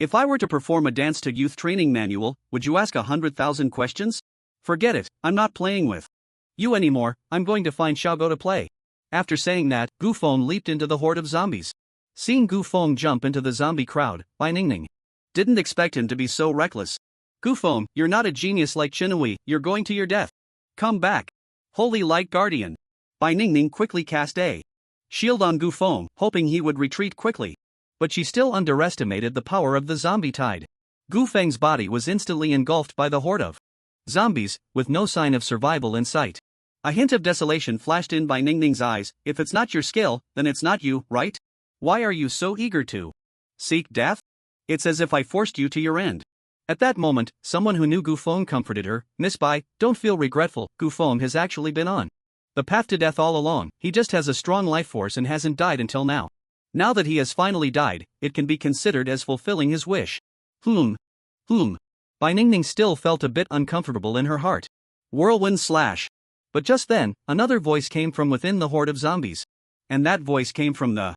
If I were to perform a dance to youth training manual, would you ask 100,000 questions? Forget it, I'm not playing with you anymore, I'm going to find Xiaogo to play. After saying that, Gufeng leaped into the horde of zombies. Seeing Gufeng jump into the zombie crowd, Bai Ningning didn't expect him to be so reckless. Gufeng, you're not a genius like Qinhui, you're going to your death. Come back. Holy Light Guardian. Bai Ningning quickly cast a shield on Gufeng, hoping he would retreat quickly. But she still underestimated the power of the zombie tide. Gufeng's body was instantly engulfed by the horde of zombies, with no sign of survival in sight. A hint of desolation flashed in Bai Ningning's eyes. If it's not your skill, then it's not you, right? Why are you so eager to seek death? It's as if I forced you to your end. At that moment, someone who knew Gufeng comforted her. Miss Bai, don't feel regretful, Gufeng has actually been on the path to death all along, he just has a strong life force and hasn't died until now. Now that he has finally died, it can be considered as fulfilling his wish. Bai Ningning still felt a bit uncomfortable in her heart. Whirlwind slash. But just then, another voice came from within the horde of zombies. And that voice came from the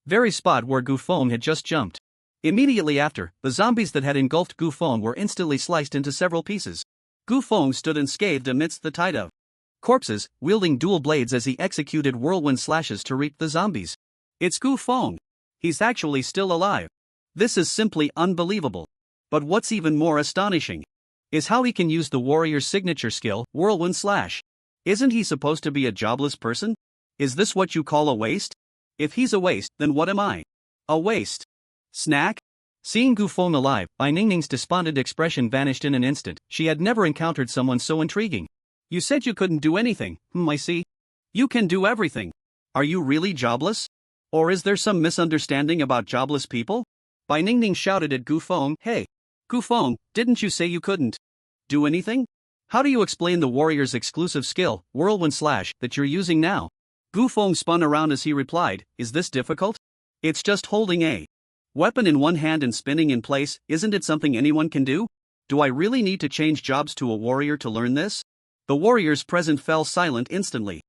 very spot where Gufeng had just jumped. Immediately after, the zombies that had engulfed Gufeng were instantly sliced into several pieces. Gufeng stood unscathed amidst the tide of corpses, wielding dual blades as he executed whirlwind slashes to reap the zombies. It's Gufeng. He's actually still alive. This is simply unbelievable. But what's even more astonishing is how he can use the warrior's signature skill, whirlwind slash. Isn't he supposed to be a jobless person? Is this what you call a waste? If he's a waste, then what am I? A waste. Snack? Seeing Gufeng alive, Bai Ningning's despondent expression vanished in an instant. She had never encountered someone so intriguing. You said you couldn't do anything. I see. You can do everything. Are you really jobless? Or is there some misunderstanding about jobless people? Bai Ningning shouted at Gufeng. Hey, Gufeng, didn't you say you couldn't do anything? How do you explain the warrior's exclusive skill, whirlwind slash, that you're using now? Gufeng spun around as he replied, is this difficult? It's just holding a weapon in one hand and spinning in place. Isn't it something anyone can do? Do I really need to change jobs to a warrior to learn this? The warriors present fell silent instantly.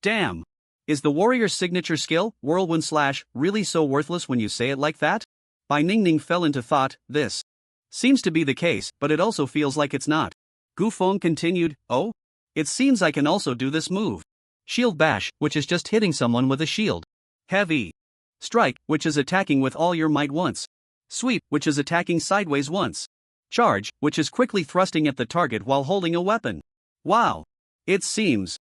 Damn! Is the warrior's signature skill, whirlwind slash, really so worthless when you say it like that? Bai Ningning fell into thought. This seems to be the case, but it also feels like it's not. Gufeng continued, oh? It seems I can also do this move. Shield bash, which is just hitting someone with a shield. Heavy strike, which is attacking with all your might once. Sweep, which is attacking sideways once. Charge, which is quickly thrusting at the target while holding a weapon. Wow! It seems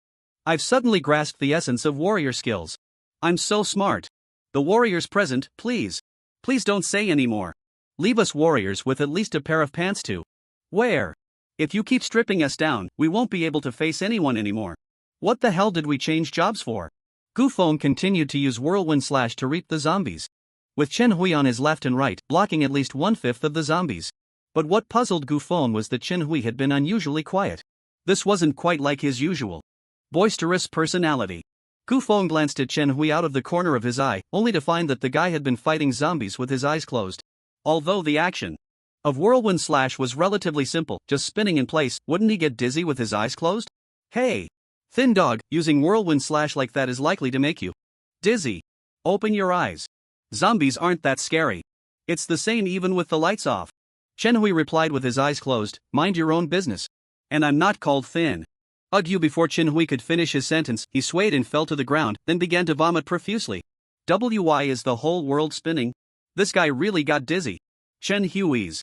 I've suddenly grasped the essence of warrior skills. I'm so smart. The warriors present, please don't say any more. Leave us warriors with at least a pair of pants to wear. If you keep stripping us down, we won't be able to face anyone anymore. What the hell did we change jobs for? Gufeng continued to use whirlwind slash to reap the zombies, with Qinhui on his left and right, blocking at least 1/5 of the zombies. But what puzzled Gufeng was that Qinhui had been unusually quiet. This wasn't quite like his usual boisterous personality. Gufeng glanced at Qinhui out of the corner of his eye, only to find that the guy had been fighting zombies with his eyes closed. Although the action of whirlwind slash was relatively simple, just spinning in place, wouldn't he get dizzy with his eyes closed? Hey! Thin dog, using whirlwind slash like that is likely to make you dizzy. Open your eyes. Zombies aren't that scary. It's the same even with the lights off. Qinhui replied with his eyes closed, mind your own business. And I'm not called thin. Ugh! Before Qinhui could finish his sentence, he swayed and fell to the ground, then began to vomit profusely. Why is the whole world spinning? This guy really got dizzy. Qinhui's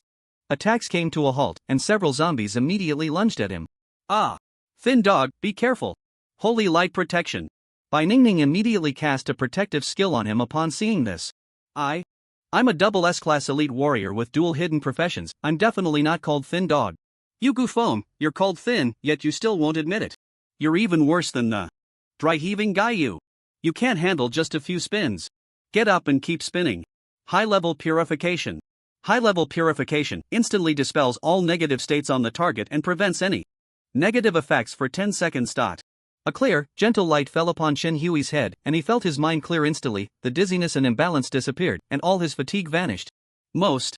attacks came to a halt, and several zombies immediately lunged at him. Ah! Thin dog, be careful. Holy light protection. Bai Ningning immediately cast a protective skill on him upon seeing this. I'm a double S-class elite warrior with dual hidden professions. I'm definitely not called Thin Dog. You Gufeng, you're called thin, yet you still won't admit it. You're even worse than the dry heaving guy you can't handle just a few spins. Get up and keep spinning. High-level purification. High-level purification instantly dispels all negative states on the target and prevents any negative effects for 10 seconds. A clear, gentle light fell upon Qinhui's head, and he felt his mind clear instantly. The dizziness and imbalance disappeared, and all his fatigue vanished. Most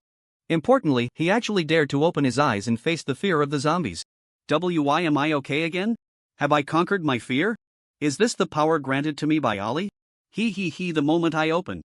importantly, he actually dared to open his eyes and face the fear of the zombies. Am I okay again? Have I conquered my fear? Is this the power granted to me by Ali? The moment I opened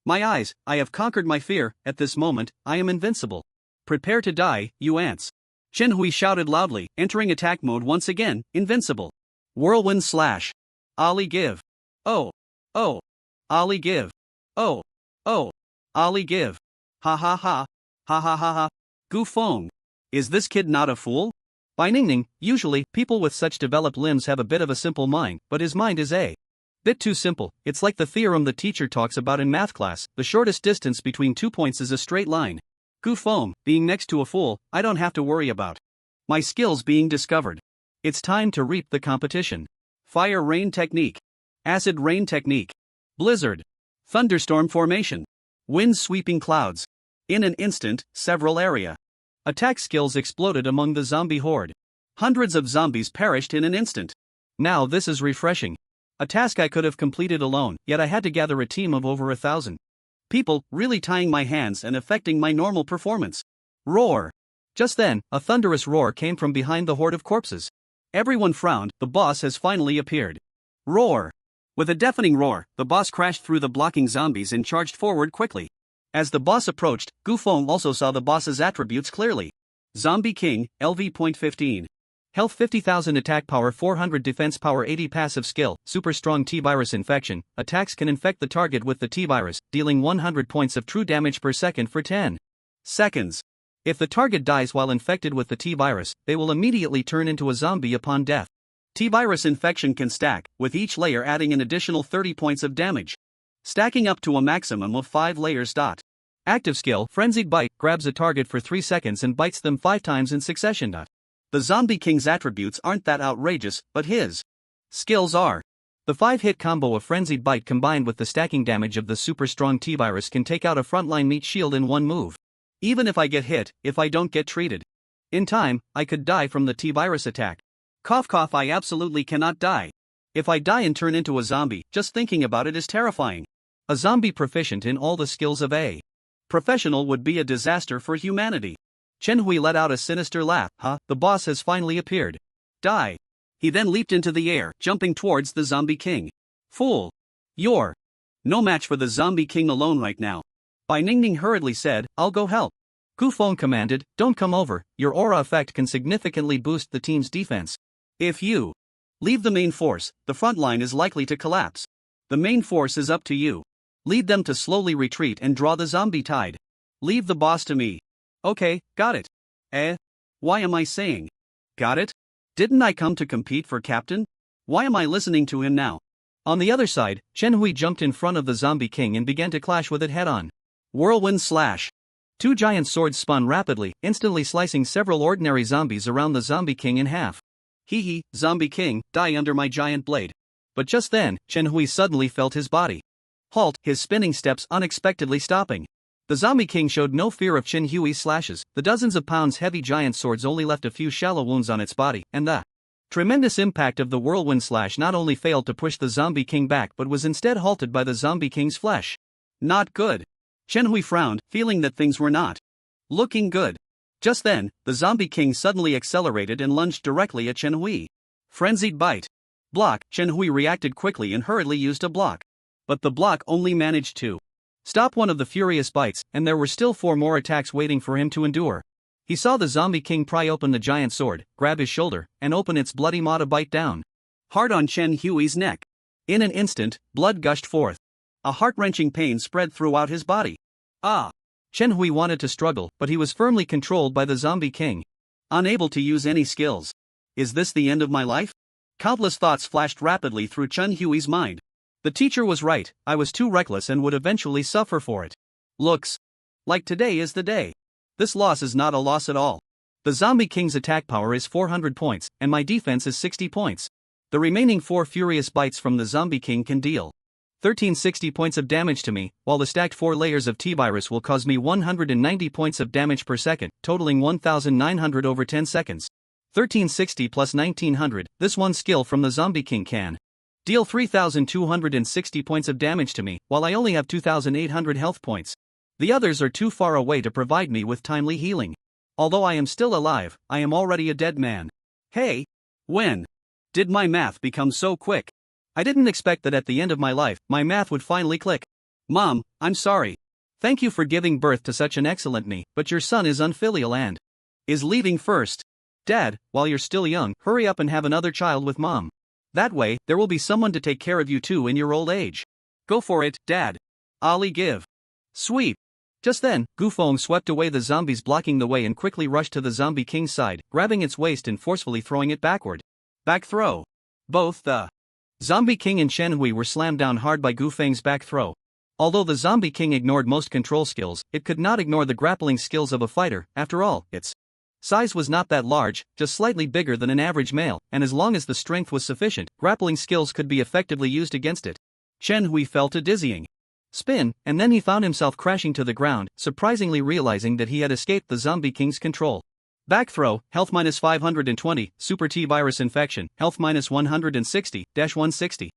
My eyes, I have conquered my fear, at this moment, I am invincible. Prepare to die, you ants. Chen Hui shouted loudly, entering attack mode once again, invincible. Whirlwind slash. Ali give. Oh. Oh. Ali give. Oh. Oh. Ali give. Ha ha ha. Ha ha ha ha. Gu Feng. Is this kid not a fool? By Ningning, usually, people with such developed limbs have a bit of a simple mind, but his mind is a bit too simple. It's like the theorem the teacher talks about in math class: the shortest distance between 2 points is a straight line. Gu Feng, being next to a fool, I don't have to worry about my skills being discovered. It's time to reap the competition. Fire rain technique. Acid rain technique. Blizzard. Thunderstorm formation. Wind sweeping clouds. In an instant, several area attack skills exploded among the zombie horde. Hundreds of zombies perished in an instant. Now this is refreshing. A task I could have completed alone, yet I had to gather a team of over 1,000 people, really tying my hands and affecting my normal performance. Roar! Just then, a thunderous roar came from behind the horde of corpses. Everyone frowned, the boss has finally appeared. Roar! With a deafening roar, the boss crashed through the blocking zombies and charged forward quickly. As the boss approached, Gu Feng also saw the boss's attributes clearly. Zombie King, LV.15. Health 50,000, attack power 400, defense power 80, passive skill, super strong T-virus infection. Attacks can infect the target with the T-virus, dealing 100 points of true damage per second for 10 seconds. If the target dies while infected with the T-virus, they will immediately turn into a zombie upon death. T-virus infection can stack, with each layer adding an additional 30 points of damage, stacking up to a maximum of 5 layers. Active skill, Frenzied Bite, grabs a target for 3 seconds and bites them 5 times in succession. The Zombie King's attributes aren't that outrageous, but his skills are. The 5-hit combo of Frenzied Bite combined with the stacking damage of the super strong T-virus can take out a frontline meat shield in one move. Even if I get hit, if I don't get treated in time, I could die from the T-virus attack. Cough cough, I absolutely cannot die. If I die and turn into a zombie, just thinking about it is terrifying. A zombie proficient in all the skills of a professional would be a disaster for humanity. Chen Hui let out a sinister laugh. The boss has finally appeared. Die. He then leaped into the air, jumping towards the Zombie King. Fool. You're no match for the Zombie King alone right now. Bai Ningning hurriedly said, I'll go help. Gu Feng commanded, don't come over, your aura effect can significantly boost the team's defense. If you leave the main force, the front line is likely to collapse. The main force is up to you. Lead them to slowly retreat and draw the zombie tide. Leave the boss to me. Okay, got it. Why am I saying got it? Didn't I come to compete for captain? Why am I listening to him now? On the other side, Chen Hui jumped in front of the Zombie King and began to clash with it head-on. Whirlwind slash. 2 giant swords spun rapidly, instantly slicing several ordinary zombies around the Zombie King in half. Hee hee, Zombie King, die under my giant blade. But just then, Chen Hui suddenly felt his body halt, his spinning steps unexpectedly stopping. The Zombie King showed no fear of Chen Hui's slashes. The dozens of pounds heavy giant swords only left a few shallow wounds on its body, and the tremendous impact of the whirlwind slash not only failed to push the Zombie King back but was instead halted by the Zombie King's flesh. Not good. Chen Hui frowned, feeling that things were not looking good. Just then, the Zombie King suddenly accelerated and lunged directly at Chen Hui. Frenzied Bite. Block. Chen Hui reacted quickly and hurriedly used a block. But the block only managed to stop one of the furious bites, and there were still 4 more attacks waiting for him to endure. He saw the Zombie King pry open the giant sword, grab his shoulder, and open its bloody maw to bite down hard on Chen Hui's neck. In an instant, blood gushed forth. A heart-wrenching pain spread throughout his body. Chen Hui wanted to struggle, but he was firmly controlled by the Zombie King, unable to use any skills. Is this the end of my life? Countless thoughts flashed rapidly through Chen Hui's mind. The teacher was right, I was too reckless and would eventually suffer for it. Looks like today is the day. This loss is not a loss at all. The Zombie King's attack power is 400 points, and my defense is 60 points. The remaining 4 furious bites from the Zombie King can deal 1360 points of damage to me, while the stacked 4 layers of T-virus will cause me 190 points of damage per second, totaling 1900 over 10 seconds. 1360 plus 1900, this one skill from the Zombie King can deal 3260 points of damage to me, while I only have 2800 health points. The others are too far away to provide me with timely healing. Although I am still alive, I am already a dead man. Hey! When did my math become so quick? I didn't expect that at the end of my life, my math would finally click. Mom, I'm sorry. Thank you for giving birth to such an excellent knee, but your son is unfilial and is leaving first. Dad, while you're still young, hurry up and have another child with Mom. That way, there will be someone to take care of you too in your old age. Go for it, Dad. Ollie give. Sweep. Just then, Gufong swept away the zombies blocking the way and quickly rushed to the zombie king's side, grabbing its waist and forcefully throwing it backward. Back throw. Both the zombie king and Shen Hui were slammed down hard by Gufeng's back throw. Although the zombie king ignored most control skills, it could not ignore the grappling skills of a fighter. After all, its size was not that large, just slightly bigger than an average male, and as long as the strength was sufficient, grappling skills could be effectively used against it. Shen Hui fell to dizzying spin, and then he found himself crashing to the ground, surprisingly realizing that he had escaped the zombie king's control. Back throw, health minus 520, super T virus infection, health minus 160-160.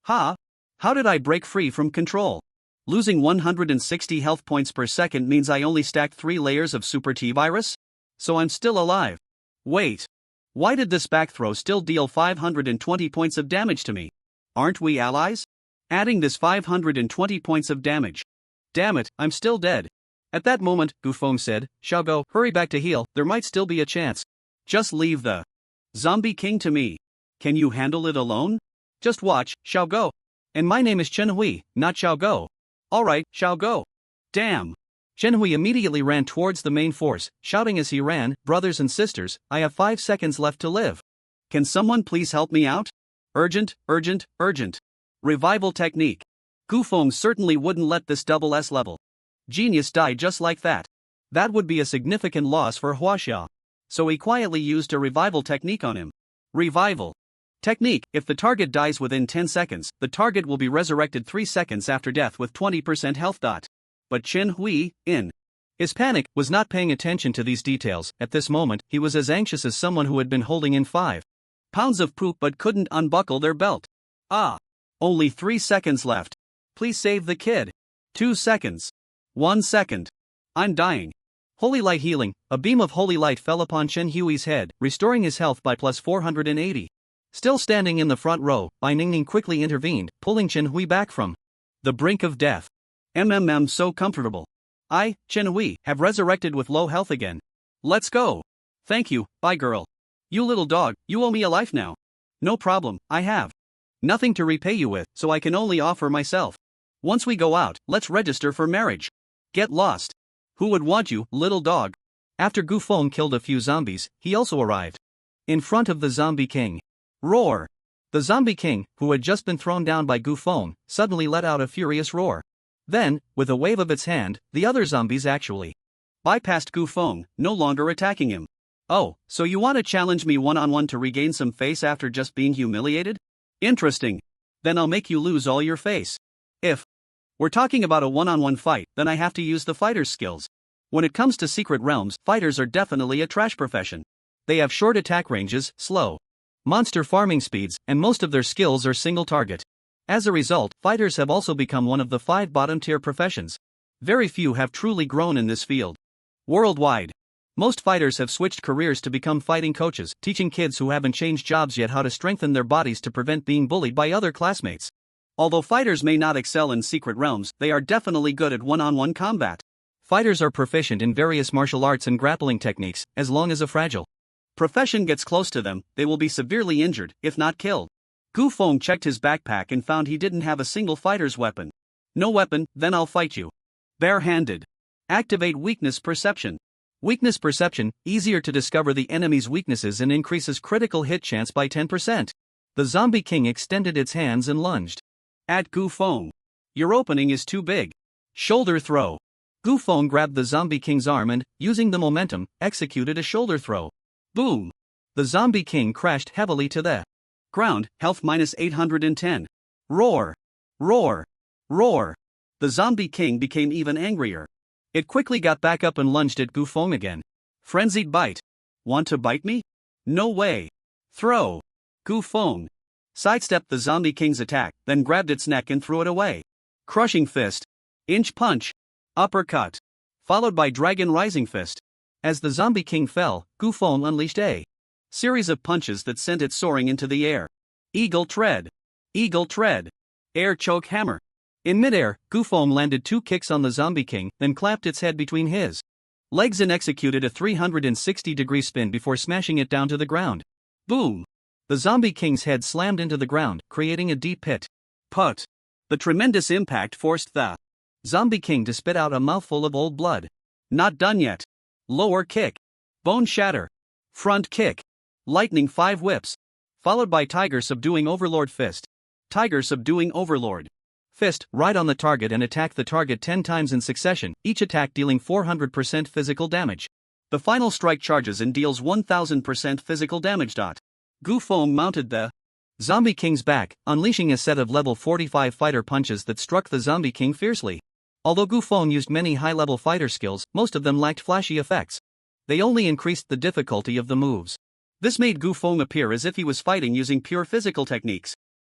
Ha! How did I break free from control? Losing 160 health points per second means I only stacked 3 layers of super T virus? So I'm still alive. Wait. Why did this back throw still deal 520 points of damage to me? Aren't we allies? Adding this 520 points of damage. Damn it, I'm still dead. At that moment, Gufong said, Xiaogo, hurry back to heal, there might still be a chance. Just leave the zombie king to me. Can you handle it alone? Just watch, Xiaogo. And my name is Chen Hui, not Xiaogo. Alright, Xiaogo. Damn. Chen Hui immediately ran towards the main force, shouting as he ran, brothers and sisters, I have 5 seconds left to live. Can someone please help me out? Urgent, urgent, urgent. Revival technique. Gufong certainly wouldn't let this double S level genius die just like that. That would be a significant loss for Huaxia. So he quietly used a revival technique on him. Revival technique. If the target dies within 10 seconds, the target will be resurrected 3 seconds after death with 20% health. But Chen Hui, in his panic, was not paying attention to these details. At this moment, he was as anxious as someone who had been holding in 5 pounds of poop but couldn't unbuckle their belt. Ah! Only 3 seconds left. Please save the kid. 2 seconds. 1 second. I'm dying. Holy light healing. A beam of holy light fell upon Chen Hui's head, restoring his health by plus 480. Still standing in the front row, Bai Ningning quickly intervened, pulling Chen Hui back from the brink of death. So comfortable. I, Chen Hui, have resurrected with low health again. Let's go. Thank you, bye girl. You little dog, you owe me a life now. No problem, I have nothing to repay you with, so I can only offer myself. Once we go out, let's register for marriage. Get lost. Who would want you, little dog? After Gufong killed a few zombies, he also arrived in front of the zombie king. Roar! The zombie king, who had just been thrown down by Gufong, suddenly let out a furious roar. Then, with a wave of its hand, the other zombies actually bypassed Gufong, no longer attacking him. Oh, so you want to challenge me one-on-one to regain some face after just being humiliated? Interesting. Then I'll make you lose all your face. If we're talking about a one-on-one fight, then I have to use the fighter's skills. When it comes to secret realms, fighters are definitely a trash profession. They have short attack ranges, slow monster farming speeds, and most of their skills are single target. As a result, fighters have also become one of the 5 bottom-tier professions. Very few have truly grown in this field. Worldwide, most fighters have switched careers to become fighting coaches, teaching kids who haven't changed jobs yet how to strengthen their bodies to prevent being bullied by other classmates. Although fighters may not excel in secret realms, they are definitely good at one-on-one combat. Fighters are proficient in various martial arts and grappling techniques, as long as a fragile profession gets close to them, they will be severely injured, if not killed. Gufong checked his backpack and found he didn't have a single fighter's weapon. No weapon, then I'll fight you. Bare-handed. Activate weakness perception. Weakness perception, easier to discover the enemy's weaknesses and increases critical hit chance by 10%. The zombie king extended its hands and lunged at Gufong. Your opening is too big. Shoulder throw. Gufong grabbed the zombie king's arm and, using the momentum, executed a shoulder throw. Boom! The zombie king crashed heavily to the ground, health minus 810. Roar! Roar! Roar! The zombie king became even angrier. It quickly got back up and lunged at Gufong again. Frenzied bite. Want to bite me? No way. Throw. Gufong sidestepped the zombie king's attack, then grabbed its neck and threw it away. Crushing fist. Inch punch. Uppercut. Followed by dragon rising fist. As the zombie king fell, Gufong unleashed a series of punches that sent it soaring into the air. Eagle tread. Eagle tread. Air choke hammer. In midair, Gufoam landed 2 kicks on the Zombie King, then clapped its head between his legs and executed a 360-degree spin before smashing it down to the ground. Boom! The Zombie King's head slammed into the ground, creating a deep pit. Put! The tremendous impact forced the Zombie King to spit out a mouthful of old blood. Not done yet. Lower kick. Bone shatter. Front kick. Lightning 5 whips. Followed by Tiger subduing Overlord Fist. Tiger subduing Overlord Fist, right on the target and attack the target 10 times in succession, each attack dealing 400% physical damage. The final strike charges and deals 1000% physical damage. Gufoam mounted the Zombie King's back, unleashing a set of level 45 fighter punches that struck the Zombie King fiercely. Although Gufoam used many high-level fighter skills, most of them lacked flashy effects. They only increased the difficulty of the moves. This made Gufoam appear as if he was fighting using pure physical techniques.